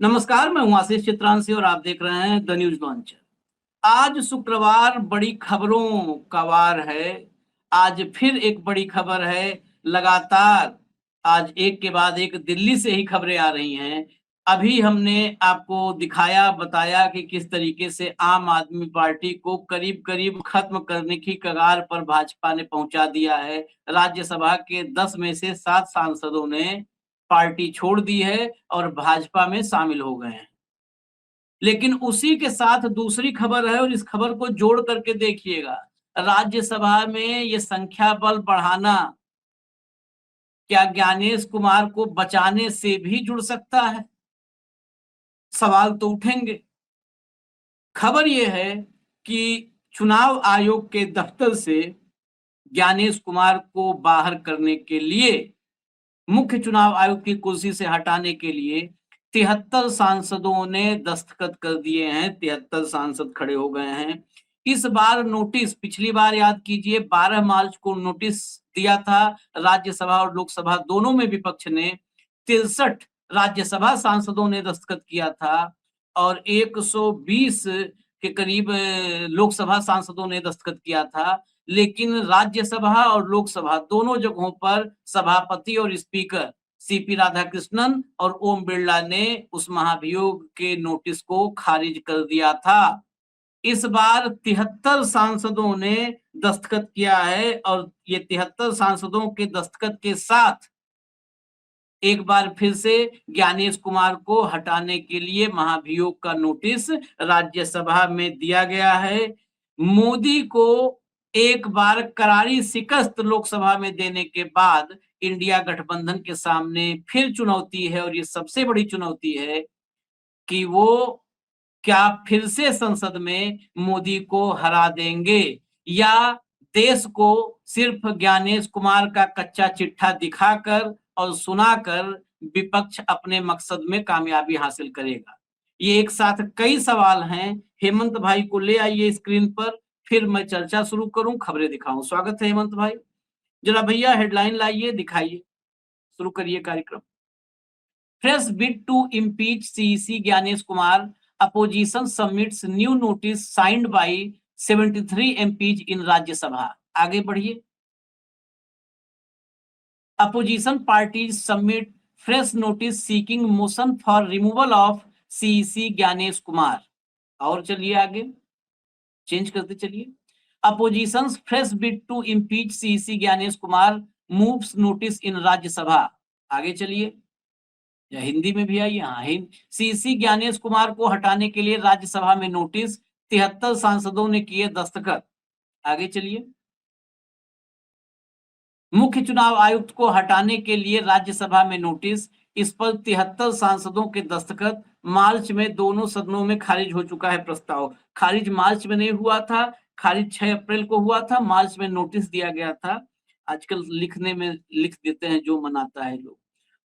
नमस्कार, मैं हूं आशीष चित्रांशी और आप देख रहे हैं द न्यूज लॉन्चर। आज शुक्रवार बड़ी खबरों का वार है। आज फिर एक बड़ी खबर है। लगातार आज एक के बाद एक दिल्ली से ही खबरें आ रही हैं। अभी हमने आपको दिखाया, बताया कि किस तरीके से आम आदमी पार्टी को करीब-करीब खत्म करने की कगार पर भाजपा ने पहुंचा दिया है। राज्यसभा के 10 में से 7 सांसदों ने पार्टी छोड़ दी है और भाजपा में शामिल हो गए हैं। लेकिन उसी के साथ दूसरी खबर है और इस खबर को जोड़ करके देखिएगा। राज्यसभा में ये संख्या बल बढ़ाना क्या ज्ञानेश कुमार को बचाने से भी जुड़ सकता है? सवाल तो उठेंगे। खबर ये है कि चुनाव आयोग के दफ्तर से ज्ञानेश कुमार को बाहर करने के लिए, मुख्य चुनाव आयुक्त की कुर्सी से हटाने के लिए 73 सांसदों ने दस्तखत कर दिए हैं। 73 सांसद खड़े हो गए हैं। इस बार नोटिस, पिछली बार याद कीजिए 12 मार्च को नोटिस दिया था। राज्यसभा और लोकसभा दोनों में विपक्ष ने 63 राज्यसभा सांसदों ने दस्तखत किया था और 120 के करीब लोकसभा सांसदों ने दस्तखत किया था। लेकिन राज्यसभा और लोकसभा दोनों जगहों पर सभापति और स्पीकर सीपी राधाकृष्णन और ओम बिरला ने उस महाभियोग के नोटिस को खारिज कर दिया था। इस बार 73 सांसदों ने दस्तखत किया है और ये 73 सांसदों के दस्तखत के साथ एक बार फिर से ज्ञानेश कुमार को हटाने के लिए महाभियोग का नोटिस राज्यसभा में दिया गया है। मोदी को एक बार करारी शिकस्त लोकसभा में देने के बाद इंडिया गठबंधन के सामने फिर चुनौती है और ये सबसे बड़ी चुनौती है कि वो क्या फिर से संसद में मोदी को हरा देंगे या देश को सिर्फ ज्ञानेश कुमार का कच्चा चिट्ठा दिखाकर और सुनाकर विपक्ष अपने मकसद में कामयाबी हासिल करेगा। ये एक साथ कई सवाल हैं। हेमंत भाई को ले आइए स्क्रीन पर, फिर मैं चर्चा शुरू करूं, खबरें दिखाऊं। स्वागत है हेमंत भाई। जरा भैया हेडलाइन लाइए, दिखाइए, शुरू करिए कार्यक्रम। Fresh bid to impeach CEC Gyanesh Kumar. Opposition submits new notice signed by 73 MPs in Rajya Sabha. आगे बढ़िए। Opposition parties submit fresh notice seeking motion for removal of CEC Gyanesh Kumar. और चलिए आगे, चेंज करते चलिए। Opposition's fresh bid to impeach CEC Gyanesh Kumar moves notice in Rajya Sabha. आगे चलिए, या हिंदी में भी आई। हाँ, सीसी ज्ञानेश कुमार को हटाने के लिए राज्यसभा में नोटिस, 73 सांसदों ने किए दस्तखत। आगे चलिए। मुख्य चुनाव आयुक्त को हटाने के लिए राज्यसभा में नोटिस, इस पर 73 सांसदों के दस्तखत। मार्च में दोनों सदनों में खारिज हो चुका है प्रस्ताव। खारिज मार्च में नहीं हुआ था, खारिज 6 अप्रैल को हुआ था। मार्च में नोटिस दिया गया था। आजकल लिखने में लिख देते हैं, जो मनाता है लोग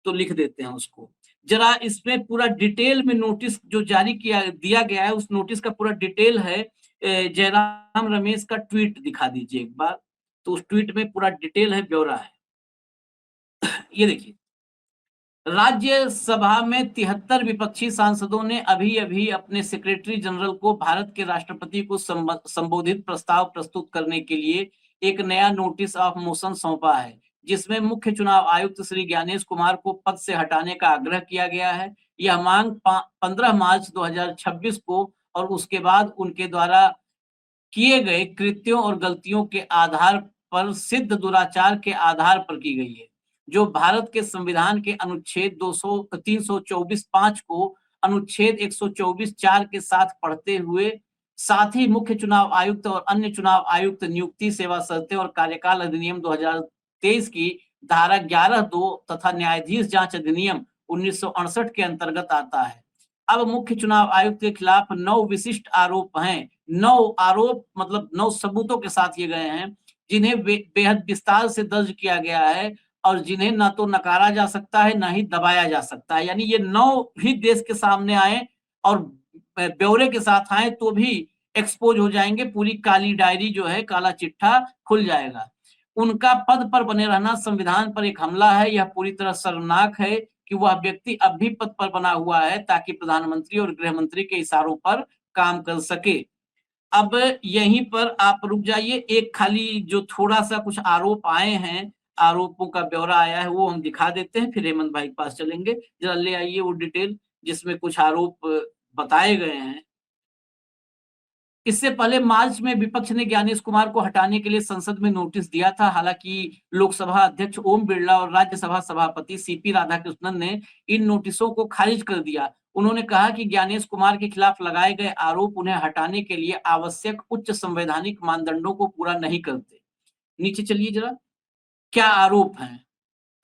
तो लिख देते हैं उसको। जरा इसमें पूरा डिटेल में नोटिस जो जारी किया दिया गया है, उस नोटिस का पूरा डिटेल है। जयराम रमेश का ट्वीट दिखा दीजिए एक बार, तो उस ट्वीट में पूरा डिटेल है, ब्यौरा है। ये देखिए, राज्यसभा में 73 विपक्षी सांसदों ने अभी-अभी अपने सेक्रेटरी जनरल को भारत के राष्ट्रपति को संबोधित प्रस्ताव प्रस्तुत करने के लिए एक नया नोटिस ऑफ मोशन सौंपा है, जिसमें मुख्य चुनाव आयुक्त श्री ज्ञानेश कुमार को पद से हटाने का आग्रह किया गया है। यह मांग 15 मार्च 2026 को और उसके बाद उनके द्वारा किए गए कृत्यों और गलतियों के आधार पर सिद्ध दुराचार के आधार पर की गई है, जो भारत के संविधान के अनुच्छेद 324(5) को अनुच्छेद 124(4) के साथ पढ़ते हुए, साथ ही मुख्य चुनाव आयुक्त और अन्य चुनाव आयुक्त नियुक्ति, सेवा शर्तें और कार्यकाल अधिनियम 2023 की धारा 11(2) तथा न्यायाधीश जांच अधिनियम 1968 के अंतर्गत आता है। अब मुख्य चुनाव आयुक्त के खिलाफ 9 विशिष्ट आरोप हैं। 9 आरोप मतलब 9 सबूतों के साथ ये गए हैं, जिन्हें बेहद विस्तार से दर्ज किया गया है और जिन्हें ना तो नकारा जा सकता है, ना ही दबाया जा सकता है। यानी ये 9 भी देश के सामने आए और ब्यौरे के साथ आए तो भी एक्सपोज हो जाएंगे। पूरी काली डायरी जो है, काला चिट्ठा खुल जाएगा। उनका पद पर बने रहना संविधान पर एक हमला है। यह पूरी तरह शर्मनाक है कि वह व्यक्ति अब भी पद पर बना हुआ है ताकि प्रधानमंत्री और गृह मंत्री के इशारों पर काम कर सके। अब यहीं पर आप रुक जाइए, एक खाली जो थोड़ा-सा कुछ आरोप आए हैं, आरोपों का ब्यौरा आया है, वो हम दिखा देते हैं, फिर हेमंत भाई के पास चलेंगे। ज़रा ले आइए वो डिटेल जिसमें कुछ आरोप बताए गए हैं। इससे पहले मार्च में विपक्ष ने ज्ञानेश कुमार को हटाने के लिए संसद में नोटिस दिया था। हालांकि लोकसभा अध्यक्ष ओम बिरला और राज्यसभा सभापति सीपी राधाकृष्णन ने इन नोटिसों को खारिज कर दिया। उन्होंने कहा कि ज्ञानेश कुमार के खिलाफ लगाए गए आरोप उन्हें हटाने के लिए आवश्यक उच्च संवैधानिक मानदंडों को पूरा नहीं करते। नीचे चलिए जरा, क्या आरोप हैं?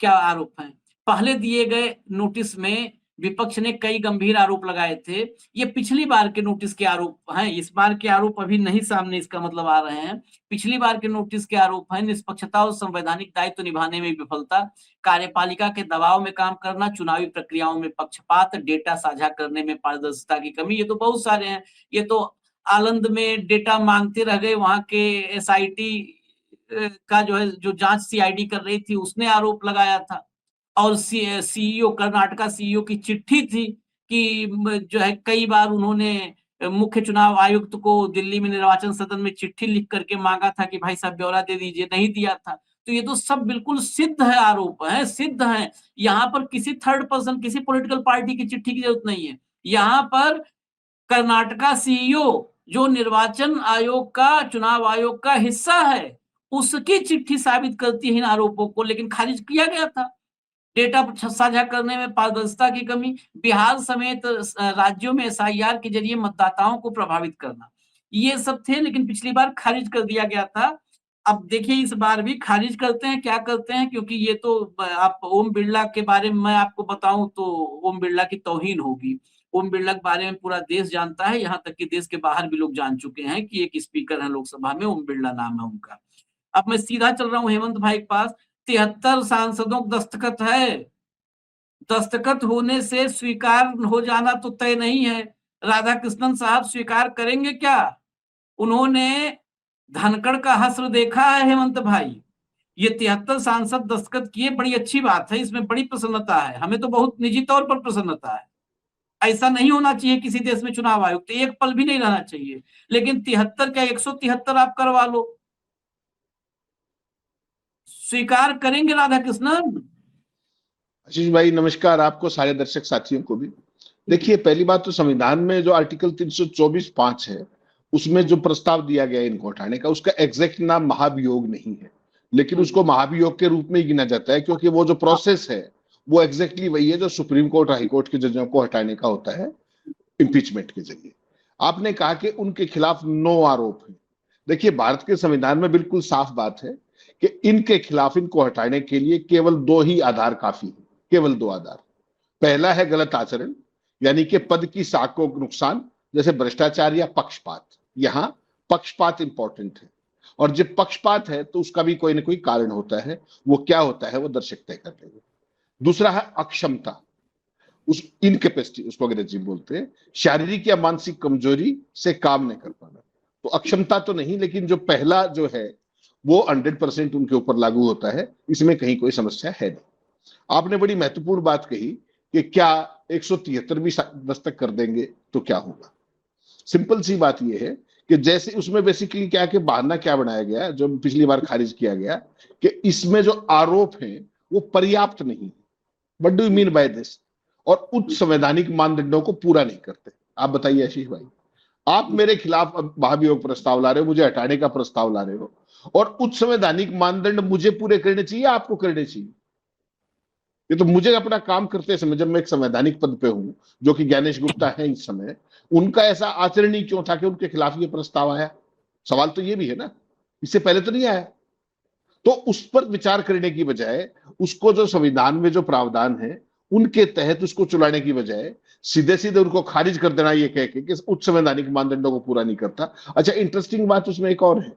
क्या आरोप हैं? पहले दिए गए नोटिस में विपक्ष ने कई गंभीर आरोप लगाए थे। ये पिछली बार के नोटिस के आरोप हैं, इस बार के आरोप अभी नहीं सामने इसका मतलब आ रहे हैं। पिछली बार के नोटिस के आरोप हैं निष्पक्षता और संवैधानिक दायित्व निभाने में विफलता, कार्यपालिका के दबाव में काम करना, चुनावी प्रक्रियाओं में पक्षपात, डेटा साझा करने में पारदर्शिता की कमी। ये तो बहुत सारे हैं। ये तो आलंद में डेटा मांगते रह गए, वहां के एसआईटी का जो है, जो जांच सीआईडी कर रही थी, उसने आरोप लगाया था। और सीईओ, कर्नाटका सीईओ की चिट्ठी थी कि जो है कई बार उन्होंने मुख्य चुनाव आयुक्त को दिल्ली में निर्वाचन सदन में चिट्ठी लिख करके मांगा था कि भाई साहब ब्यौरा दे दीजिए, नहीं दिया था। तो ये तो सब बिल्कुल सिद्ध है, आरोप है, सिद्ध है। यहाँ पर किसी थर्ड पर्सन, किसी पॉलिटिकल पार्टी की चिट्ठी की जरूरत नहीं है। यहाँ पर कर्नाटका सीईओ जो निर्वाचन आयोग का, चुनाव आयोग का हिस्सा है, उसकी चिट्ठी साबित करती है इन आरोपों को, लेकिन खारिज किया गया था। डेटा साझा करने में पारदर्शिता की कमी, बिहार समेत राज्यों में एसआईआर के जरिए मतदाताओं को प्रभावित करना, ये सब थे, लेकिन पिछली बार खारिज कर दिया गया था। अब देखिए इस बार भी खारिज करते हैं, क्या करते हैं, क्योंकि ये तो आप ओम बिरला के बारे में मैं आपको बताऊं तो ओम बिरला की तौहीन होगी। ओम बिरला के बारे में पूरा देश जानता है, यहाँ तक कि देश के बाहर भी लोग जान चुके हैं कि एक स्पीकर है लोकसभा में, ओम बिरला नाम है उनका। अब मैं सीधा चल रहा हूँ हेमंत भाई के पास। 73 सांसदों को दस्तखत है। दस्तखत होने से स्वीकार हो जाना तो तय नहीं है। राधाकृष्णन साहब स्वीकार करेंगे क्या? उन्होंने धनखड़ का हश्र देखा है हेमंत भाई। ये 73 सांसद दस्तखत किए, बड़ी अच्छी बात है, इसमें बड़ी प्रसन्नता है, हमें तो बहुत निजी तौर पर प्रसन्नता है। ऐसा नहीं होना चाहिए किसी देश में चुनाव आयुक्त, एक पल भी नहीं रहना चाहिए। लेकिन 73 क्या 173 आप करवा लो। स्वीकार करेंगे राधाकृष्णन? आशीष भाई नमस्कार, आपको सारे दर्शक साथियों को भी। देखिए, पहली बात तो संविधान में जो आर्टिकल 324(5) है, उसमें जो प्रस्ताव दिया गया इनको हटाने का, उसका एग्जैक्ट नाम महाभियोग नहीं है, लेकिन उसको महाभियोग के रूप में ही गिना जाता है, क्योंकि वो जो प्रोसेस है वो एग्जैक्टली वही है जो सुप्रीम कोर्ट, हाई कोर्ट के जजों को हटाने का होता है इम्पीचमेंट के जरिए। आपने कहा कि उनके खिलाफ 9 आरोप है। देखिए, भारत के संविधान में बिल्कुल साफ बात है कि इनके खिलाफ, इनको हटाने के लिए केवल 2 ही आधार काफी है, केवल 2 आधार। पहला है गलत आचरण, यानी कि पद की साख को नुकसान, जैसे भ्रष्टाचार या पक्षपात। यहां पक्षपात इंपॉर्टेंट है, और जब पक्षपात है तो उसका भी कोई ना कोई कारण होता है। वो क्या होता है वो दर्शक तय कर लेंगे। दूसरा है अक्षमता, उस इनकेपेसिटी, उसको अंग्रेजी में बोलते हैं, शारीरिक या मानसिक कमजोरी से काम नहीं कर पाना। तो अक्षमता तो नहीं, लेकिन जो पहला जो है वो 100% उनके ऊपर लागू होता है, इसमें कहीं कोई समस्या है नहीं। आपने बड़ी महत्वपूर्ण बात कही कि क्या 173 भी दस्तक कर देंगे तो क्या होगा। सिंपल सी बात यह है कि जैसे उसमें बेसिकली क्या कि बहाना क्या बनाया गया, जो पिछली बार खारिज किया गया, कि इसमें जो आरोप हैं वो पर्याप्त नहीं। What do you mean by this? और उच्च संवैधानिक मानदंडों को पूरा नहीं करते। आप बताइए आशीष भाई, आप मेरे खिलाफ महाभियोग प्रस्ताव ला रहे हो, मुझे हटाने का प्रस्ताव ला रहे हो, और उच्च संवैधानिक मानदंड मुझे पूरे करने चाहिए, आपको करने चाहिए? ये तो मुझे अपना काम करते समय, जब मैं एक संवैधानिक पद पे हूं, जो कि ज्ञानेश गुप्ता है इस समय, उनका ऐसा आचरण ही क्यों था कि उनके खिलाफ ये प्रस्ताव आया? सवाल तो ये भी है ना, इससे पहले तो नहीं आया। तो उस पर विचार करने की बजाय, उसको जो संविधान में जो प्रावधान है उनके तहत उसको चलाने की बजाय सीधे सीधे उनको खारिज कर देना, ये कह के कि उच्च संवैधानिक मानदंडों को पूरा नहीं करता। अच्छा, इंटरेस्टिंग बात उसमें एक और है,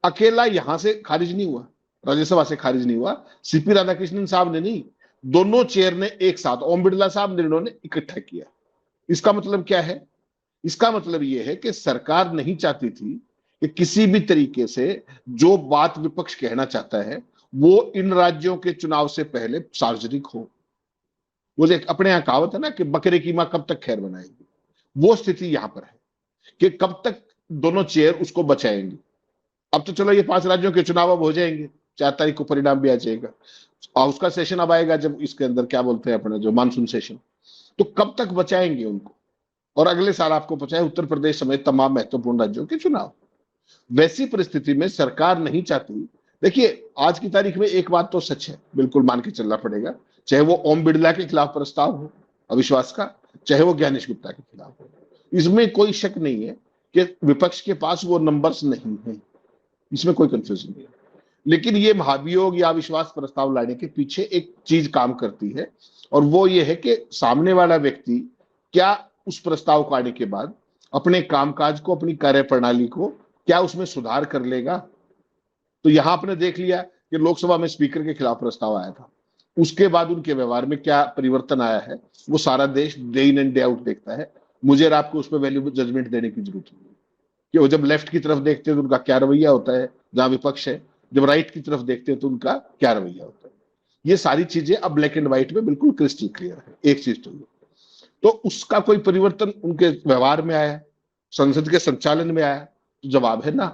अकेला यहां से खारिज नहीं हुआ, राज्यसभा से खारिज नहीं हुआ, सीपी राधाकृष्णन साहब ने नहीं, दोनों चेयर ने एक साथ, ओम बिरला साहब ने, इन्होंने इकट्ठा किया। इसका मतलब क्या है? इसका मतलब यह है कि सरकार नहीं चाहती थी कि किसी भी तरीके से जो बात विपक्ष कहना चाहता है वो इन राज्यों के चुनाव से पहले सार्वजनिक हो। वो जो एक अपने यहाँ कहावत है ना कि बकरे की माँ कब तक खैर बनाएगी, वो स्थिति यहां पर है कि कब तक दोनों चेयर उसको बचाएंगे। अब तो चलो ये 5 राज्यों के चुनाव अब हो जाएंगे, 4 तारीख को परिणाम भी आ जाएगा और उसका सेशन अब आएगा, जब इसके अंदर क्या बोलते हैं अपने जो मानसून सेशन, तो कब तक बचाएंगे उनको। और अगले साल आपको पता है उत्तर प्रदेश समेत तमाम महत्वपूर्ण राज्यों के चुनाव। वैसी परिस्थिति में सरकार नहीं चाहती। देखिए आज की तारीख में एक बात तो सच है, बिल्कुल मान के चलना पड़ेगा, चाहे वो ओम बिरला के खिलाफ प्रस्ताव हो अविश्वास का, चाहे वो ज्ञानेश गुप्ता के खिलाफ हो, इसमें कोई शक नहीं है कि विपक्ष के पास वो नंबर्स नहीं है, इसमें कोई कंफ्यूजन नहीं है। लेकिन ये महाभियोग या अविश्वास प्रस्ताव लाने के पीछे एक चीज काम करती है, और वो ये है कि सामने वाला व्यक्ति क्या उस प्रस्ताव को आने के बाद अपने कामकाज को, अपनी कार्यप्रणाली को क्या उसमें सुधार कर लेगा। तो यहां आपने देख लिया कि लोकसभा में स्पीकर के खिलाफ प्रस्ताव आया था, उसके बाद उनके व्यवहार में क्या परिवर्तन आया है वो सारा देश day in and day out देखता है। मुझे और आपको उस पर वैल्यूएबल जजमेंट देने की जरूरत नहीं है कि वो जब लेफ्ट की तरफ देखते हैं तो उनका क्या रवैया होता है जहां विपक्ष है, जब राइट की तरफ देखते हैं तो उनका क्या रवैया होता है। ये सारी चीजें अब ब्लैक एंड व्हाइट में बिल्कुल क्रिस्टल क्लियर है। एक चीज तो उसका कोई परिवर्तन उनके व्यवहार में आया, संसद के संचालन में आया, तो जवाब है ना।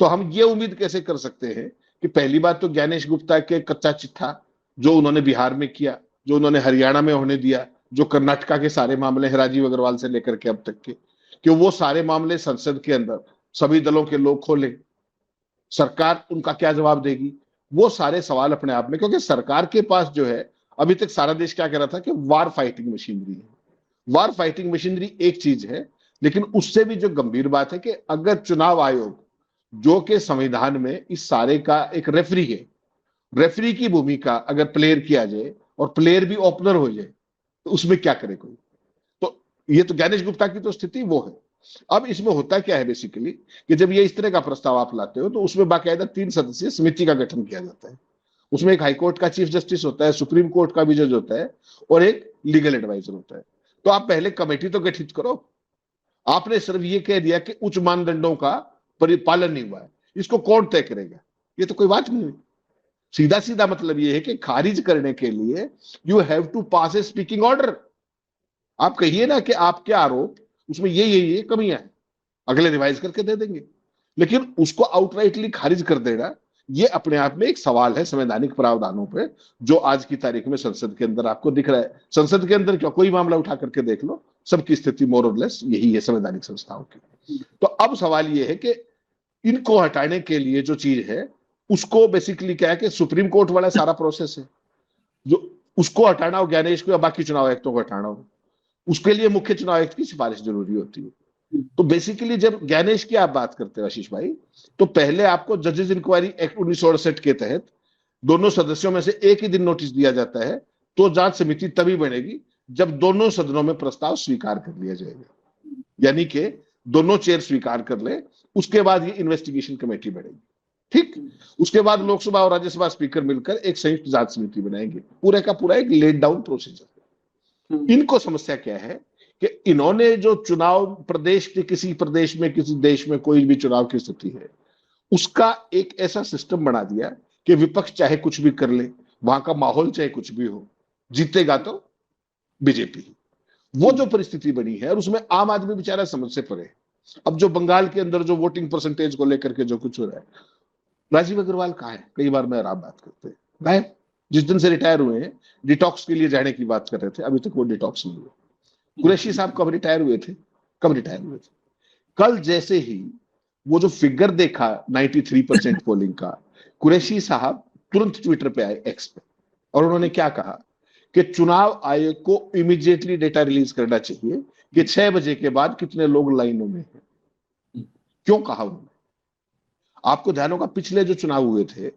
तो हम ये उम्मीद कैसे कर सकते हैं कि पहली बात तो ज्ञानेश गुप्ता के कच्चा चिट्ठा जो उन्होंने बिहार में किया, जो उन्होंने हरियाणा में होने दिया, जो कर्नाटका के सारे मामले हैं राजीव अग्रवाल से लेकर के अब तक के, कि वो सारे मामले संसद के अंदर सभी दलों के लोग खोलें, सरकार उनका क्या जवाब देगी, वो सारे सवाल अपने आप में। क्योंकि सरकार के पास जो है अभी तक सारा देश क्या कह रहा था कि वार फाइटिंग मशीनरी है। वार फाइटिंग मशीनरी एक चीज है, लेकिन उससे भी जो गंभीर बात है कि अगर चुनाव आयोग जो कि संविधान में इस सारे का एक रेफरी है, रेफरी की भूमिका अगर प्लेयर किया जाए और प्लेयर भी ओपनर हो जाए तो उसमें क्या करे कोई। तो ये तो ज्ञानेश गुप्ता की तो स्थिति वो है। अब इसमें होता क्या है बेसिकली कि जब ये इस तरह का प्रस्ताव आप लाते हो तो उसमें बाकायदा 3 सदस्यीय समिति का गठन किया जाता है। उसमें एक हाईकोर्ट का चीफ जस्टिस होता है, सुप्रीम कोर्ट का भी जज होता है और एक लीगल एडवाइजर होता है। तो आप पहले कमेटी तो गठित करो। आपने सिर्फ ये कह दिया कि उच्च मानदंडों का पालन नहीं हुआ है, इसको कौन तय करेगा? ये तो कोई बात नहीं है। सीधा सीधा मतलब ये है कि खारिज करने के लिए you have to pass a speaking order. आप कहिए ना कि आपके आरोप उसमें ये कमियां हैं, अगले रिवाइज करके दे देंगे। लेकिन उसको आउटराइटली खारिज कर देना ये अपने आप में एक सवाल है संवैधानिक प्रावधानों पे, जो आज की तारीख में संसद के अंदर आपको दिख रहा है। संसद के अंदर क्या कोई मामला उठा करके देख लो, सबकी स्थिति मोर और लेस यही है संवैधानिक संस्थाओं की। तो अब सवाल ये है कि इनको हटाने के लिए जो चीज है उसको बेसिकली क्या है कि सुप्रीम कोर्ट वाला सारा प्रोसेस है, जो उसको हटाना हो, ज्ञानेश को या बाकी चुनाव आयुक्तों को हटाना हो, उसके लिए मुख्य चुनाव आयुक्त की सिफारिश जरूरी होती है। तो बेसिकली जब ज्ञानेश की आप बात करते हैं आशीष भाई, तो पहले आपको जजेस इंक्वायरी एक्ट 1968 के तहत दोनों सदस्यों में से एक ही दिन नोटिस दिया जाता है, तो जांच समिति तभी बनेगी जब दोनों सदनों में प्रस्ताव स्वीकार कर लिया जाएगा, यानी कि दोनों चेयर स्वीकार कर ले, उसके बाद ये इन्वेस्टिगेशन कमेटी बढ़ेगी। ठीक, उसके बाद लोकसभा और राज्यसभा स्पीकर मिलकर एक संयुक्त जांच समिति बनाएंगे। पूरे का पूरा एक लेड डाउन प्रोसीजर। इनको समस्या क्या है कि इन्होंने जो चुनाव प्रदेश के किसी प्रदेश में, किसी देश में कोई भी चुनाव की स्थिति है, उसका एक ऐसा सिस्टम बना दिया कि विपक्ष चाहे कुछ भी कर ले, वहां का माहौल चाहे कुछ भी हो, जीतेगा तो बीजेपी। वो जो परिस्थिति बनी है और उसमें आम आदमी बेचारा समझ से परे। अब जो बंगाल के अंदर जो वोटिंग परसेंटेज को लेकर के जो कुछ हो रहा है, राजीव अग्रवाल कहाँ है? कई बार मैं और आप बात करते हैं, गायब। जिस दिन से रिटायर हुए हैं, डिटॉक्स के लिए जाने की बात कर रहे थे, अभी तक वो डिटॉक्स नहीं हुए। कुरैशी साहब कब रिटायर हुए थे? कब रिटायर हुए थे? कल जैसे ही वो जो फिगर देखा 93% पोलिंग का, कुरैशी साहब तुरंत ट्विटर पे आए, एक्स पे, और उन्होंने क्या कहा कि चुनाव आयोग को इमीडिएटली डेटा रिलीज करना चाहिए कि 6 बजे के बाद कितने लोग लाइनों में हैं। क्यों कहा उन्होंने? आपको ध्यान होगा पिछले जो चुनाव हुए थे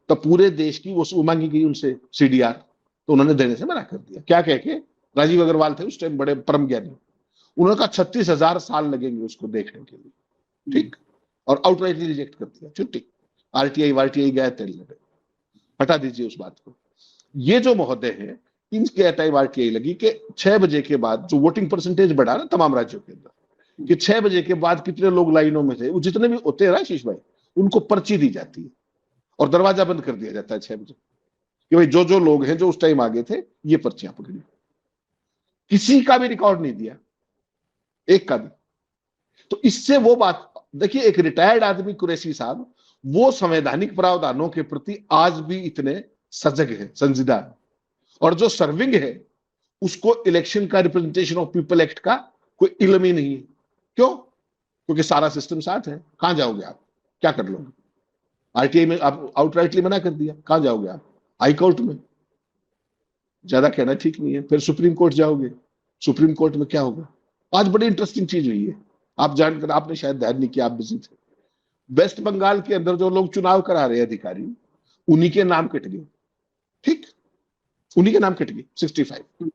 तो पूरे देश की वो मांगी गई उनसे सीडीआर, तो उन्होंने देने से मना कर दिया। क्या कह के? राजीव अग्रवाल थे उस टाइम बड़े परम ज्ञानी, उन्होंने कहा 36,000 साल लगेंगे उसको देखने के लिए। ठीक, और आउटराइटली रिजेक्ट कर दिया, छुट्टी। आरटीआई वारटीआई गए तेल लगे, हटा दीजिए उस बात को। ये जो महोदय है इनके हटाई आरटीआई लगी कि 6 बजे के बाद जो वोटिंग परसेंटेज बढ़ा ना तमाम राज्यों के अंदर, कि 6 बजे के बाद कितने लोग लाइनों में थे, वो जितने भी होते हैं आशीष भाई, उनको पर्ची दी जाती है और दरवाजा बंद कर दिया जाता है 6 बजे कि भाई जो जो लोग हैं जो उस टाइम आगे थे ये पर्चियां पकड़ी। किसी का भी रिकॉर्ड नहीं दिया, एक का भी। तो इससे वो बात देखिए, एक रिटायर्ड आदमी कुरैशी साहब, वो संवैधानिक प्रावधानों के प्रति आज भी इतने सजग है, संजीदा है। और जो सर्विंग है उसको इलेक्शन का, रिप्रेजेंटेशन ऑफ पीपल एक्ट का कोई इल्म ही नहीं है। क्यों? क्योंकि सारा सिस्टम साथ है। कहां जाओगे आप? क्या कर लोगे? आरटीआई में आप आउटराइटली मना कर दिया, कहां जाओगे आप? हाई कोर्ट में। ज्यादा कहना ठीक नहीं है। फिर सुप्रीम कोर्ट जाओगे, सुप्रीम कोर्ट में क्या होगा? आज बड़ी इंटरेस्टिंग चीज हुई है, आप जानकर, आपने शायद ध्यान नहीं किया, आप बिजी थे। वेस्ट बंगाल के अंदर जो लोग चुनाव करा रहे हैं अधिकारी, उन्हीं के नाम कट गए। ठीक, उन्हीं के नाम कट गए 65।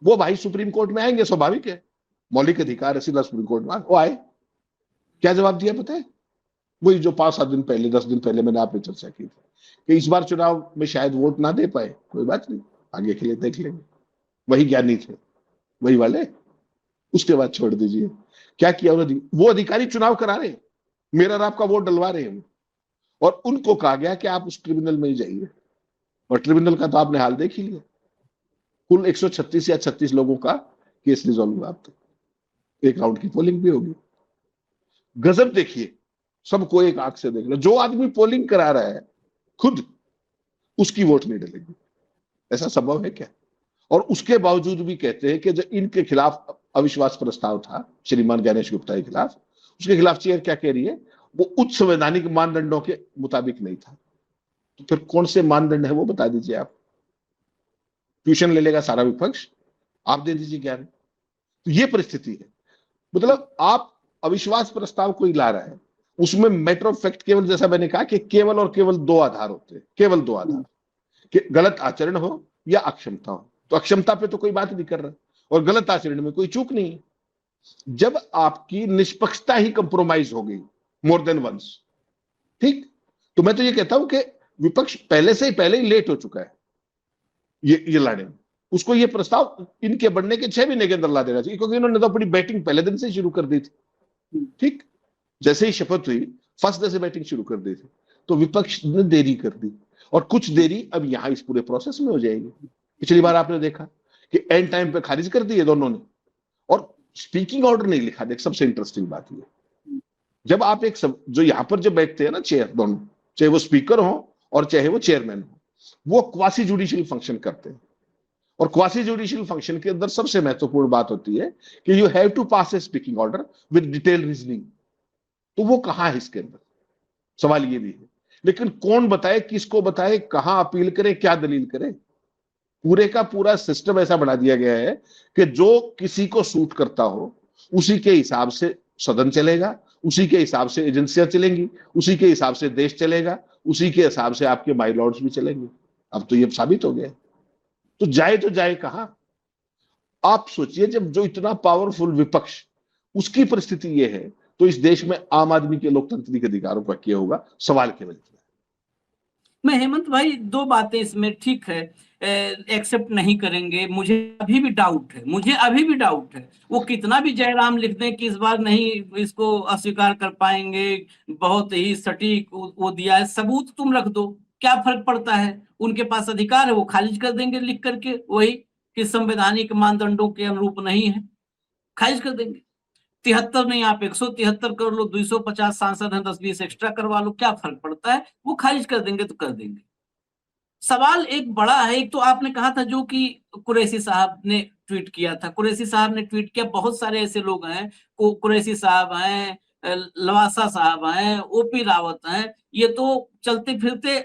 वो भाई सुप्रीम कोर्ट में आएंगे, स्वाभाविक है, मौलिक अधिकार है, सीधा सुप्रीम कोर्ट में वो आए। क्या जवाब दिया पता है? वही जो 5-7 दिन पहले, 10 दिन पहले मैंने आपसे चर्चा की थी कि इस बार चुनाव में शायद वोट ना दे पाए, कोई बात नहीं, आगे के लिए देख लेंगे। वही ज्ञानी थे, वही वाले। उसके बाद छोड़ दीजिए क्या किया उन्होंने। वो अधिकारी चुनाव करा रहे, मेरा और आपका वोट डलवा रहे हैं, और उनको कहा गया कि आप उस ट्रिब्यूनल में ही जाइए। और ट्रिब्यूनल का तो आपने हाल देख ही लिया। कुल 136 या 36 लोगों का केस रिजॉल्व हुआ अब तक। एक राउंड की पोलिंग भी होगी। गजब देखिए, सबको एक आंख से देखना। जो आदमी पोलिंग करा रहा है खुद, उसकी वोट नहीं डलेगी। ऐसा संभव है क्या? और उसके बावजूद भी कहते हैं कि जो इनके खिलाफ अविश्वास प्रस्ताव था, श्रीमान गणेश गुप्ता के खिलाफ, उसके खिलाफ चेयर क्या कह रही है? वो उच्च संवैधानिक मानदंडों के मुताबिक नहीं था। तो फिर कौन से मानदंड है वो बता दीजिए आप। ट्यूशन ले लेगा सारा विपक्ष, आप दे दीजिए ज्ञान। तो ये परिस्थिति है। मतलब आप अविश्वास प्रस्ताव कोई ला रहा है, उसमें मैटर ऑफ फैक्ट केवल, जैसा मैंने कहा कि केवल और केवल 2 आधार होते हैं, केवल 2 आधार, कि गलत आचरण हो या अक्षमता हो। तो अक्षमता पे तो कोई बात नहीं कर रहा, और गलत आचरण में कोई चूक नहीं है। जब आपकी निष्पक्षता ही कंप्रोमाइज हो गई मोर देन वंस, ठीक, तो मैं तो ये कहता हूं कि विपक्ष पहले ही लेट हो चुका है ये लाने में। उसको ये प्रस्ताव इनके बढ़ने के 6 महीने के अंदर ला देना चाहिए, क्योंकि इन्होंने तो अपनी बैटिंग पहले दिन से शुरू कर दी थी। ठीक, जैसे ही शपथ हुई, फर्स्ट डे से बैटिंग शुरू कर दी थी। तो विपक्ष ने देरी कर दी, और कुछ देरी अब यहां इस पूरे प्रोसेस में हो जाएगी। पिछली बार आपने देखा कि एंड टाइम पे खारिज कर दिए दोनों ने, और स्पीकिंग ऑर्डर नहीं लिखा। देख, सबसे इंटरेस्टिंग बात ये, जब आप जो यहां पर जब बैठते हैं ना चेयर, दोनों, चाहे वो स्पीकर हो और चाहे वो चेयरमैन हो, वो क्वासी जुडिशियल फंक्शन करते हैं। और क्वासी जुडिशियल फंक्शन के अंदर सबसे महत्वपूर्ण बात होती है कि you have to pass a speaking order with detail reasoning. तो वो कहां है इसके अंदर? सवाल ये भी है। लेकिन कौन बताए, किसको बताए, कहां अपील करे, क्या दलील करे? पूरे का पूरा सिस्टम ऐसा बना दिया गया है कि जो किसी को सूट करता हो उसी के हिसाब से सदन चलेगा, उसी के हिसाब से एजेंसियां चलेंगी, उसी के हिसाब से देश चलेगा, उसी के हिसाब से आपके माई लॉर्ड्स भी चलेंगे। अब तो ये साबित हो गया। तो जाए कहां? आप सोचिए, जब जो इतना पावरफुल विपक्ष, उसकी परिस्थिति ये है, तो इस देश में आम आदमी के लोकतांत्रिक अधिकारों का क्या होगा? सवाल केवल इतना। मैं हेमंत भाई, 2 बातें इसमें ठीक है, एक्सेप्ट नहीं करेंगे। मुझे अभी भी डाउट है, वो कितना भी जयराम लिख दें कि इस बार नहीं इसको अस्वीकार कर पाएंगे, बहुत ही सटीक वो दिया है, सबूत तुम रख दो, क्या फर्क पड़ता है? उनके पास अधिकार है, वो खारिज कर देंगे लिख करके, वही कि संवैधानिक मानदंडों के अनुरूप नहीं है, खारिज कर देंगे। 73 नहीं, आप 173 कर लो, 250 सांसद हैं, 10-20 एक्स्ट्रा करवा लो, क्या फर्क पड़ता है? वो खारिज कर देंगे तो कर देंगे। सवाल एक बड़ा है। एक तो आपने कहा था जो कि कुरैशी साहब ने ट्वीट किया था, बहुत सारे ऐसे लोग हैं, कुरैशी साहब हैं, लवासा साहब हैं, ओपी रावत हैं, ये तो चलते फिरते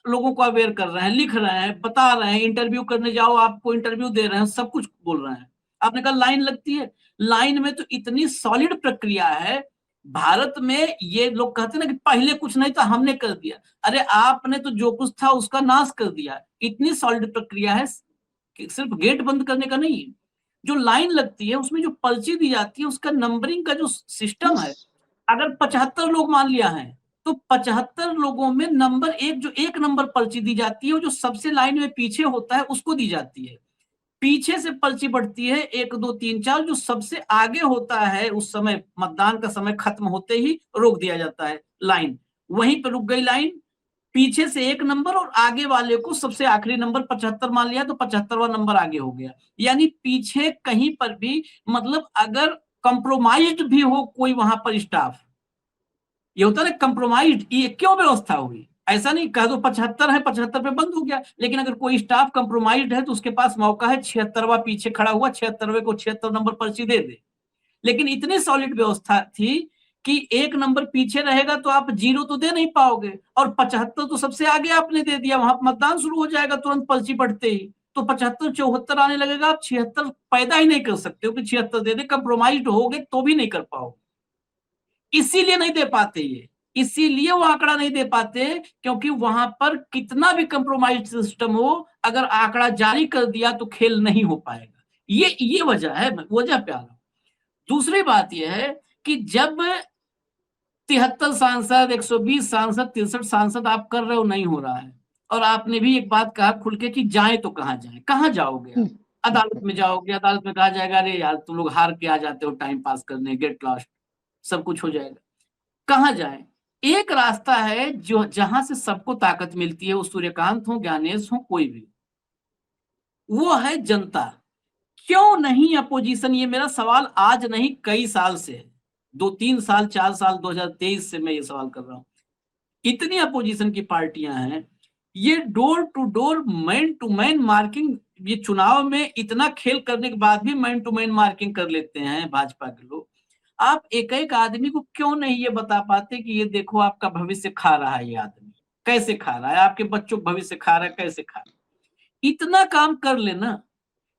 लोगों को अवेयर कर रहे हैं, लिख रहे हैं, बता रहे हैं, इंटरव्यू करने जाओ आपको इंटरव्यू दे रहे हैं, सब कुछ बोल रहे हैं। आपने कहा लाइन लगती है, लाइन में तो इतनी सॉलिड प्रक्रिया है। भारत में ये लोग कहते हैं ना कि पहले कुछ नहीं था, हमने कर दिया। अरे आपने तो जो कुछ था उसका नाश कर दिया। इतनी सॉलिड प्रक्रिया है कि सिर्फ गेट बंद करने का नहीं है। जो लाइन लगती है, उसमें जो पर्ची दी जाती है, उसका नंबरिंग का जो सिस्टम है, अगर 75 लोग मान लिया है, तो 75 लोगों में नंबर 1, जो 1 नंबर पर्ची दी जाती है, वो जो सबसे लाइन में पीछे होता है उसको दी जाती है। पीछे से पर्ची बढ़ती है 1, 2, 3, 4, जो सबसे आगे होता है उस समय मतदान का समय खत्म होते ही रोक दिया जाता है लाइन। वहीं पर रुक गई लाइन, पीछे से एक नंबर और आगे वाले को सबसे आखिरी नंबर 75 मान लिया तो 75वां नंबर आगे हो गया। यानी पीछे कहीं पर भी मतलब अगर कंप्रोमाइज्ड भी हो कोई वहां पर स्टाफ, ये होता है कंप्रोमाइज्ड, ये क्यों व्यवस्था हुई? ऐसा नहीं कह दो 75 है 75 पे बंद हो गया, लेकिन अगर कोई स्टाफ कंप्रोमाइज्ड है तो उसके पास मौका है 76वां पीछे खड़ा हुआ 76वें को 76 नंबर पर्ची दे दे। लेकिन इतनी सॉलिड व्यवस्था थी कि एक नंबर पीछे रहेगा तो आप 0 तो दे नहीं पाओगे, और 75 तो सबसे आगे आपने दे दिया, वहां मतदान शुरू हो जाएगा तुरंत पर्ची पड़ते ही, तो 75 74 आने लगेगा, आप 76 पैदा ही नहीं कर सकते हो कि 76 दे दे, कंप्रोमाइज हो गए तो भी नहीं कर पाओगे। इसीलिए नहीं दे पाते ये, इसीलिए वो आंकड़ा नहीं दे पाते, क्योंकि वहां पर कितना भी कंप्रोमाइज सिस्टम हो, अगर आंकड़ा जारी कर दिया तो खेल नहीं हो पाएगा। ये वजह है, वजह पे आ रहा हूं। दूसरी बात यह है कि जब 73 सांसद 120 सांसद 63 सांसद आप कर रहे हो, नहीं हो रहा है, और आपने भी एक बात कहा खुल के कि जाए तो कहां जाए, कहां जाओगे आप? अदालत में जाओगे, अदालत में कहा जाएगा अरे यार तुम लोग हार के आ जाते हो टाइम पास करने, गेट लॉस्ट, सब कुछ हो जाएगा। कहां जाए? एक रास्ता है जो जहां से सबको ताकत मिलती है, वो सूर्यकांत हो, ज्ञानेश हो, कोई भी, वो है जनता। क्यों नहीं अपोजिशन? ये मेरा सवाल आज नहीं कई साल से है, 2-3 साल 4 साल 2023 से मैं ये सवाल कर रहा हूं। इतनी अपोजिशन की पार्टियां हैं, ये door to door man to man marking, ये चुनाव में इतना खेल करने के बाद भी मैन टू मैन मार्किंग कर लेते हैं भाजपा के लोग। आप एक एक आदमी को क्यों नहीं ये बता पाते कि ये देखो आपका भविष्य खा रहा है, ये आदमी कैसे खा रहा है, आपके बच्चों का भविष्य खा रहा है, कैसे खा रहा है? इतना काम कर लेना।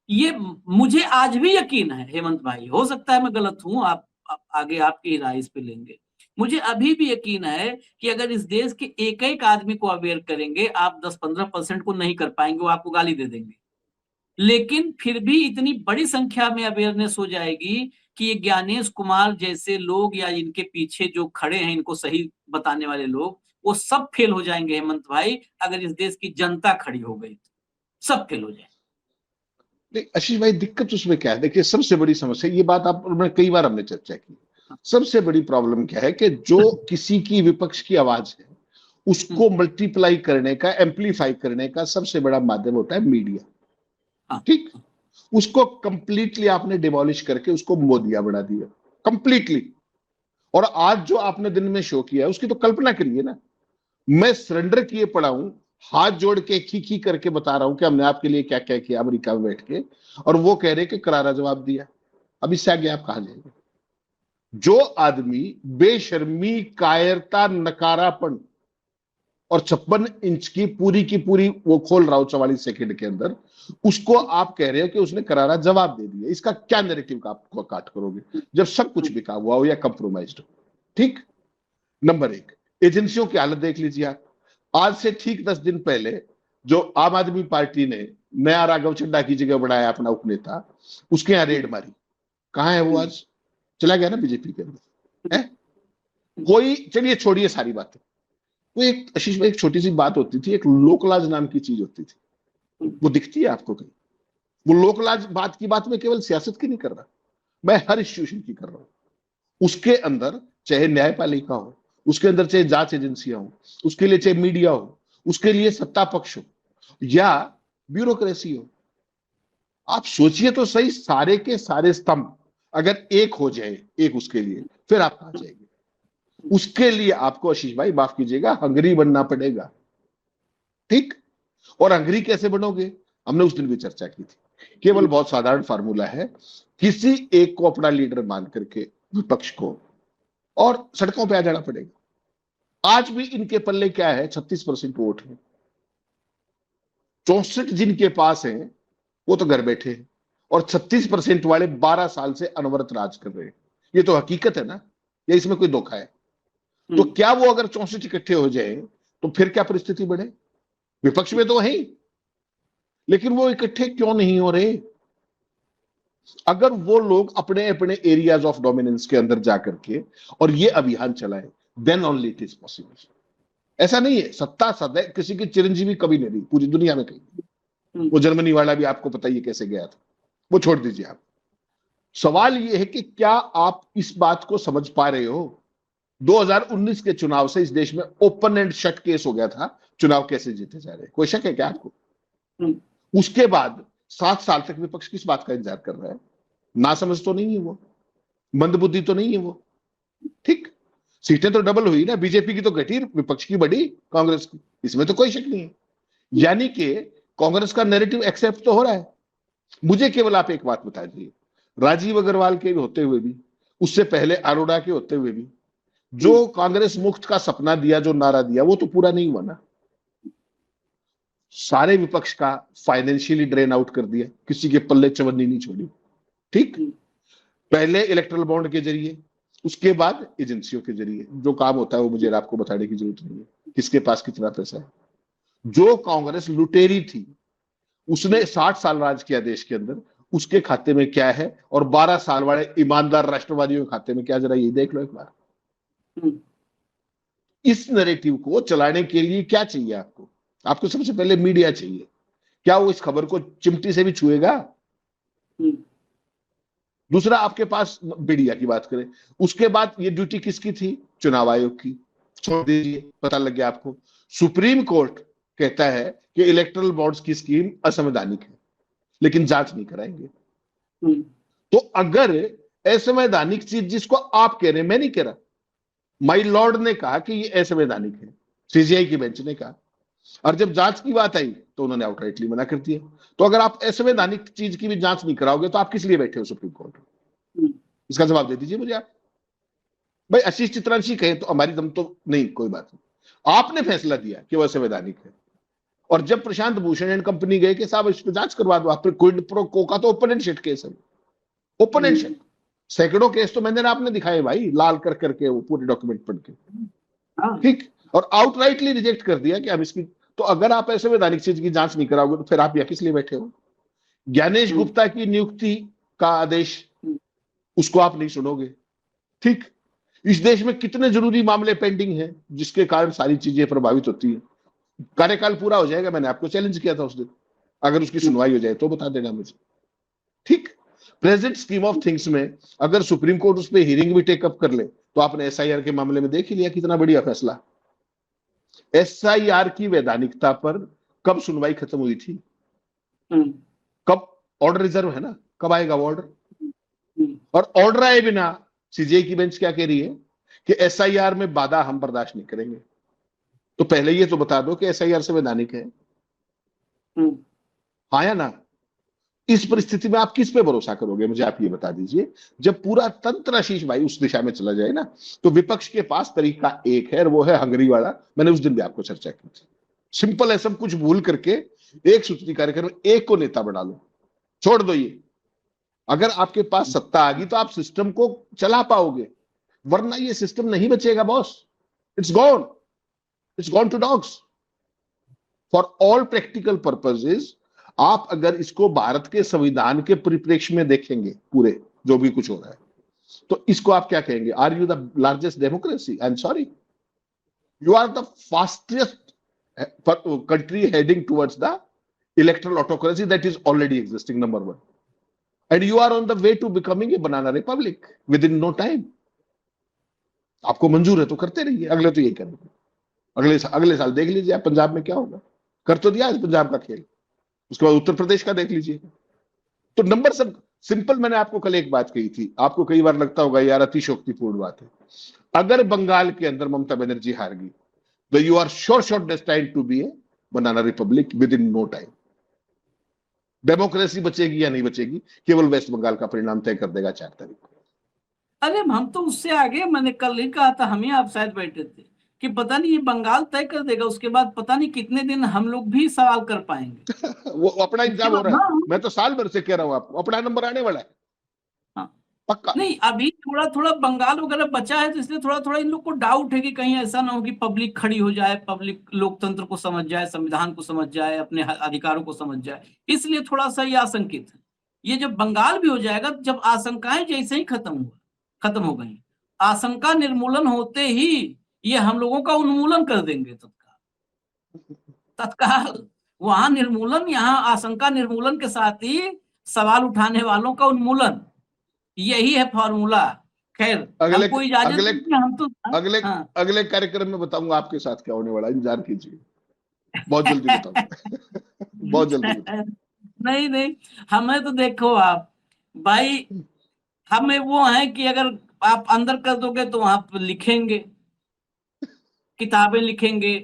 ये मुझे आज भी यकीन है हेमंत भाई, हो सकता है मैं गलत हूं, आप आगे आपकी राय इस पे लेंगे। मुझे अभी भी यकीन है कि अगर इस देश के एक एक आदमी को अवेयर करेंगे, आप 10-15% को नहीं कर पाएंगे, वो आपको गाली दे देंगे, लेकिन फिर भी इतनी बड़ी संख्या में अवेयरनेस हो जाएगी कि ये ज्ञानेश कुमार जैसे लोग या इनके पीछे जो खड़े हैं, इनको सही बताने वाले लोग, वो सब फेल हो जाएंगे हेमंत भाई, अगर इस देश की जनता खड़ी हो गई तो सब फेल हो जाए। नहीं आशीष भाई, दिक्कत उसमें क्या है, देखिए सबसे बड़ी समस्या, ये बात आप कई बार हमने चर्चा की, सबसे बड़ी प्रॉब्लम क्या है कि जो किसी की विपक्ष की आवाज है उसको मल्टीप्लाई करने का, एम्पलीफाई करने का सबसे बड़ा माध्यम होता है मीडिया। ठीक, उसको कंप्लीटली आपने डिमोलिश करके उसको मोदिया बना दिया कंप्लीटली। और आज जो आपने दिन में शो किया है उसकी तो कल्पना करिए ना, मैं सरेंडर किए पड़ा हूं, हाथ जोड़ के खी करके बता रहा हूं कि हमने आपके लिए क्या क्या किया अमेरिका में बैठ के, और वो कह रहे कि करारा जवाब दिया। अब इससे आगे आप कहां जाएंगे? जो आदमी बेशर्मी, कायरता, नकारापन और 56 इंच की पूरी वो खोल रहा हो 44 सेकंड के अंदर, उसको आप कह रहे हो कि उसने करारा जवाब दे दिया, इसका क्या नैरेटिव आप काट करोगे जब सब कुछ बिका हुआ हो या कंप्रोमाइज्ड हो? ठीक, नंबर एक, एजेंसियों की हालत देख लीजिए आप। आज से ठीक 10 दिन पहले जो आम आदमी पार्टी ने नया राघव चड्ढा की जगह बनाया अपना उपनेता, उसके यहां रेड मारी, कहां है वो? आज चला गया ना बीजेपी के अंदर है कोई। चलिए छोड़िए सारी बातें, वो एक आशीष भाई एक छोटी सी बात होती थी, एक लोकलाज नाम की चीज होती थी, वो दिखती है आपको कहीं? वो लोकलाज बात की बात में केवल सियासत की नहीं कर रहा, मैं हर इंस्टीट्यूशन की कर रहा हूं। उसके अंदर चाहे न्यायपालिका हो, उसके अंदर चाहे जांच एजेंसियां हो, उसके लिए चाहे मीडिया हो, उसके लिए सत्ता पक्ष हो या ब्यूरोक्रेसी हो, आप सोचिए तो सही, सारे के सारे स्तंभ अगर एक हो जाए, एक उसके लिए, फिर आप कहां जाएंगे? उसके लिए आपको आशीष भाई माफ कीजिएगा, हंगरी बनना पड़ेगा। ठीक, और हंगरी कैसे बनोगे? हमने उस दिन भी चर्चा की थी, केवल बहुत साधारण फार्मूला है, किसी एक को अपना लीडर मान करके विपक्ष को, और सड़कों पे आ जाना पड़ेगा। आज भी इनके पल्ले क्या है? 36% वोट है, 64 जिनके पास है वो तो घर बैठे हैं, और 36% वाले 12 साल से अनवरत राज कर रहे हैं। ये तो हकीकत है ना, या इसमें कोई धोखा है? तो क्या वो अगर 64 इकट्ठे हो जाए तो फिर क्या परिस्थिति बढ़े? विपक्ष में तो है ही, लेकिन वो इकट्ठे क्यों नहीं हो रहे? अगर वो लोग अपने अपने एरियाज ऑफ डोमिनेंस के अंदर जाकर के और ये अभियान चलाए, then only it is possible. ऐसा नहीं है सत्ता सदैव किसी की चिरंजीवी कभी नहीं रही पूरी दुनिया में कहीं। वो जर्मनी वाला भी आपको पता ही कैसे गया था, वो छोड़ दीजिए आप। सवाल ये है कि क्या आप इस बात को समझ पा रहे हो? 2019 के चुनाव से इस देश में ओपन एंड शट केस हो गया था, चुनाव कैसे जीते जा रहे हैं। कोई शक है क्या आपको? उसके बाद 7 साल तक विपक्ष किस बात का इंतजार कर रहा है? ना समझ तो नहीं है वो, मंदबुद्धि तो नहीं है वो। ठीक, सीटें तो डबल हुई ना, बीजेपी की तो घटी, विपक्ष की बढ़ी, कांग्रेस की, इसमें तो कोई शक नहीं है। यानी कि कांग्रेस का नैरेटिव एक्सेप्ट तो हो रहा है। मुझे केवल आप एक बात बता दीजिए, राजीव अग्रवाल के होते हुए भी, उससे पहले अरोड़ा के होते हुए भी, जो कांग्रेस मुक्त का सपना दिया, जो नारा दिया, वो तो पूरा नहीं हुआ ना। सारे विपक्ष का फाइनेंशियली ड्रेन आउट कर दिया, किसी के पल्ले चवन्नी नहीं छोड़ी। ठीक, पहले इलेक्ट्रल बॉन्ड के जरिए, उसके बाद एजेंसियों के जरिए। जो काम होता है वो मुझे आपको बताने की जरूरत नहीं है, किसके पास कितना पैसा है। जो कांग्रेस लुटेरी थी, उसने 60 साल राज किया देश के अंदर, उसके खाते में क्या है, और 12 साल वाले ईमानदार राष्ट्रवादियों के खाते में क्या, जरा ये देख लो एक बार। इस नैरेटिव को चलाने के लिए क्या चाहिए आपको? आपको सबसे पहले मीडिया चाहिए। क्या वो इस खबर को चिमटी से भी छुएगा? दूसरा, आपके पास मीडिया की बात करें, उसके बाद ये ड्यूटी किसकी थी? चुनाव आयोग की। छोड़ दीजिए, पता लग गया आपको। सुप्रीम कोर्ट कहता है कि इलेक्टोरल बॉन्ड्स की स्कीम असंवैधानिक है, लेकिन जांच नहीं कराएंगे। तो अगर असंवैधानिक चीज जिसको आप कह रहे हैं, मैं नहीं कह रहा, माई लॉर्ड ने कहा कि ये असंवैधानिक है, सीजीआई की बेंच ने कहा, और जब जांच की बात आई तो उन्होंने आउटराइटली मना कर दिया। तो अगर आप असंवैधानिक चीज की भी जांच नहीं कराओगे तो आप किस लिए बैठे हो सुप्रीम कोर्ट में? इसका जवाब दे दीजिए मुझे आप। भाई आशीष चित्रांशी कहे तो हमारी दम तो नहीं, कोई बात नहीं, आपने फैसला दिया कि वह संवैधानिक है। और जब प्रशांत भूषण एंड कंपनी गए कि साहब इस पर जांच करवा दो, आप क्विड प्रो को का तो ओपन एंड शिट केस है, ओपन एंड शिट, सैकड़ों केस तो मैंने आपने दिखाए भाई, लाल कर करके वो पूरे डॉक्यूमेंट पढ़ के। ठीक, और आउटराइटली रिजेक्ट कर दिया कि हम इसकी। तो अगर आप ऐसे वैधानिक चीज की जांच नहीं कराओगे तो फिर आप यह किस लिए बैठे हो? ज्ञानेश गुप्ता की नियुक्ति का आदेश, उसको आप नहीं सुनोगे। ठीक, इस देश में कितने जरूरी मामले पेंडिंग हैं जिसके कारण सारी चीजें प्रभावित होती है। कार्यकाल पूरा हो जाएगा, मैंने आपको चैलेंज किया था उस दिन, अगर उसकी सुनवाई हो जाए तो बता देना मुझे। ठीक, प्रेजेंट स्कीम ऑफ थिंग्स में अगर सुप्रीम कोर्ट उस पर हियरिंग भी टेकअप कर ले तो आपने एसआईआर के मामले में देख ही लिया कितना बढ़िया फैसला। एसआईआर की वैधानिकता पर कब सुनवाई खत्म हुई थी? कब? ऑर्डर रिजर्व है ना, कब आएगा वो ऑर्डर? और ऑर्डर आए बिना सीजीआई की बेंच क्या कह रही है कि एसआईआर में बाधा हम बर्दाश्त नहीं करेंगे। तो पहले ये तो बता दो कि एसआईआर संवैधानिक है, हाँ या ना? इस परिस्थिति में आप किस पे भरोसा करोगे, मुझे आप ये बता दीजिए। जब पूरा तंत्र आशीष भाई उस दिशा में चला जाए ना, तो विपक्ष के पास तरीका एक है, और वो है हंगरी वाला। मैंने उस दिन भी आपको चर्चा की थी। सिंपल है, सब कुछ भूल करके एक सूत्री कार्यक्रम, एक को नेता बना लो, छोड़ दो ये। अगर आपके पास सत्ता आ गई तो आप सिस्टम को चला पाओगे, वरना ये सिस्टम नहीं बचेगा boss. It's gone, it's gone to dogs for all practical purposes. आप अगर इसको भारत के संविधान के परिप्रेक्ष्य में देखेंगे, पूरे जो भी कुछ हो रहा है, तो इसको आप क्या कहेंगे? Are you the largest democracy? I am sorry, you are the fastest country heading towards the electoral autocracy that is already existing, number one, and you are on the way to becoming a banana republic within no time. आपको मंजूर है तो करते रहिए, अगले तो यही करेंगे। अगले साल देख लीजिए आप पंजाब में क्या होगा। कर तो दिया आज पंजाब का खेल, उसके बाद उत्तर प्रदेश का देख लीजिए। तो नंबर सब सिंपल। मैंने आपको कल एक बात कही थी, आपको कई बार लगता होगा यार अतिशोक्तिपूर्ण बात है। अगर बंगाल के अंदर ममता बनर्जी हार गई तो you are sure destined to be a banana republic within no time. Democracy बचेगी या नहीं बचेगी, केवल वेस्ट बंगाल का परिणाम तय कर देगा 4 तारीख को। अरे हम तो उससे आगे, मैंने कल ही कहा था, हम ही आप शायद बैठे थे कि पता नहीं ये बंगाल तय कर देगा, उसके बाद पता नहीं कितने दिन हम लोग भी सवाल कर पाएंगे। वो अपना इंतजाम हो रहा है। मैं तो साल भर से कह रहा हूं आपको, अपना नंबर आने वाला है। हाँ, पक्का नहीं, अभी थोड़ा थोड़ा बंगाल वगैरह बचा है, तो इसलिए थोड़ा थोड़ा इन लोग को डाउट है कि कहीं ऐसा ना हो कि पब्लिक खड़ी हो जाए, पब्लिक लोकतंत्र को समझ जाए, संविधान को समझ जाए, अपने अधिकारों को समझ जाए, इसलिए थोड़ा सा ये आशंकित है। ये जब बंगाल भी हो जाएगा, जब आशंकाएं जैसे ही खत्म हो गई, आशंका निर्मूलन होते ही ये हम लोगों का उन्मूलन कर देंगे तत्काल। वहां निर्मूलन, यहाँ आशंका निर्मूलन के साथ ही सवाल उठाने वालों का उन्मूलन, यही है फॉर्मूला। खैर अगले हमको इजाजत अगले दीजिए, हम तो अगले हाँ। अगले कार्यक्रम में बताऊंगा आपके साथ क्या होने वाला है, इंतजार कीजिए, बहुत जल्दी बताऊंगा। बहुत जल्दी बताऊंगा। नहीं नहीं, हमें तो देखो आप भाई, हमें वो है कि अगर आप अंदर कर दोगे तो वहां पर लिखेंगे, किताबें लिखेंगे,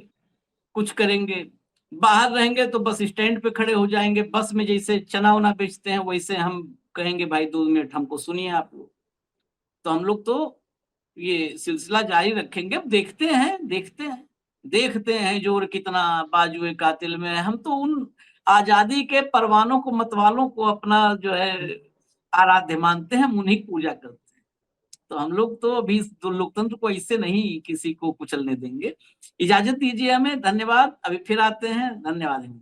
कुछ करेंगे। बाहर रहेंगे तो बस स्टैंड पे खड़े हो जाएंगे, बस में जैसे चना वना बेचते हैं वैसे हम कहेंगे भाई 2 मिनट हमको सुनिए आप लोग। तो हम लोग तो ये सिलसिला जारी रखेंगे। अब देखते हैं जोर कितना बाजुए कातिल में है। हम तो उन आजादी के परवानों को, मतवालों को अपना जो है आराध्य मानते हैं, हम उन्हीं की पूजा करते हैं। तो हम लोग तो अभी तो लोकतंत्र को ऐसे नहीं किसी को कुचलने देंगे। इजाजत दीजिए हमें, धन्यवाद, अभी फिर आते हैं, धन्यवाद।